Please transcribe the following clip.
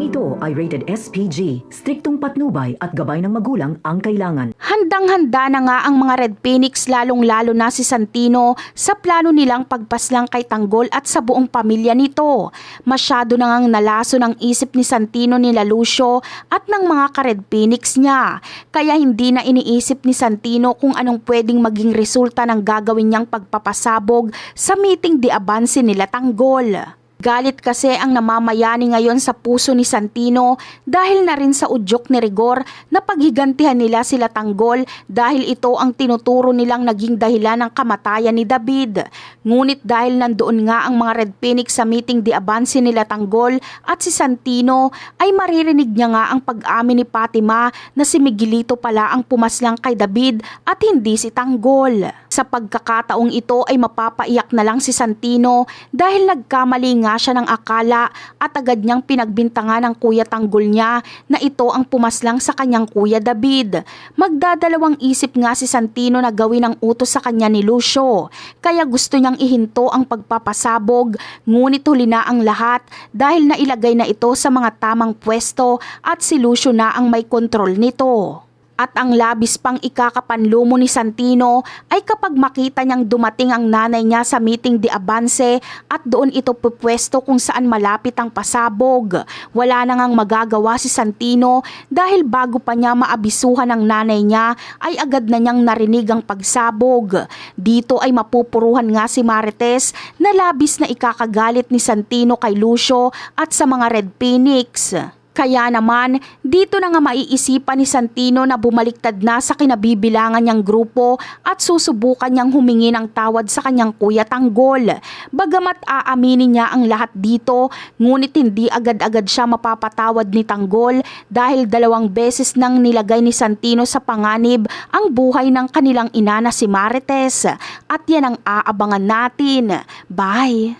ito ay rated SPG. Striktong patnubay at gabay ng magulang ang kailangan. Handang-handa na nga ang mga Red Phoenix lalong-lalo na si Santino sa plano nilang pagpaslang kay Tanggol at sa buong pamilya nito. Masyado na ngang nalaso ng isip ni Santino nila Lucio at ng mga ka-Red Phoenix niya. Kaya hindi na iniisip ni Santino kung anong pwedeng maging resulta ng gagawin niyang pagpapasabog sa meeting di abanse nila Tanggol. Galit kasi ang namamayani ngayon sa puso ni Santino dahil na rin sa udyok ni Rigor na paghigantihan nila sila Tanggol dahil ito ang tinuturo nilang naging dahilan ng kamatayan ni David. Ngunit dahil nandoon nga ang mga Red Phoenix sa meeting di abanse nila Tanggol at si Santino ay maririnig niya nga ang pag-amin ni Fatima na si Miguelito pala ang pumaslang kay David at hindi si Tanggol. Sa pagkakataong ito ay mapapaiyak na lang si Santino dahil nagkamali nga siya ng akala at agad niyang pinagbintangan ng Kuya Tanggol niya na ito ang pumaslang sa kanyang Kuya David. Magdadalawang isip nga si Santino na gawin ang utos sa kanya ni Lucio. Kaya gusto niyang ihinto ang pagpapasabog, ngunit huli na ang lahat dahil nailagay na ito sa mga tamang pwesto at si Lucio na ang may kontrol nito. At ang labis pang ikakapanlumo ni Santino ay kapag makita niyang dumating ang nanay niya sa meeting di abanse at doon ito pupwesto kung saan malapit ang pasabog. Wala na ngang magagawa si Santino dahil bago pa niya maabisuhan ng nanay niya ay agad na niyang narinig ang pagsabog. Dito ay mapupuruhan nga si Marites na labis na ikakagalit ni Santino kay Lucio at sa mga Red Phoenix. Kaya naman, dito na nga maiisipan ni Santino na bumaliktad na sa kinabibilangan niyang grupo at susubukan niyang humingi ng tawad sa kanyang Kuya Tanggol. Bagamat aaminin niya ang lahat dito, ngunit hindi agad-agad siya mapapatawad ni Tanggol dahil 2 beses nang nilagay ni Santino sa panganib ang buhay ng kanilang ina na si Marites. At yan ang aabangan natin. Bye!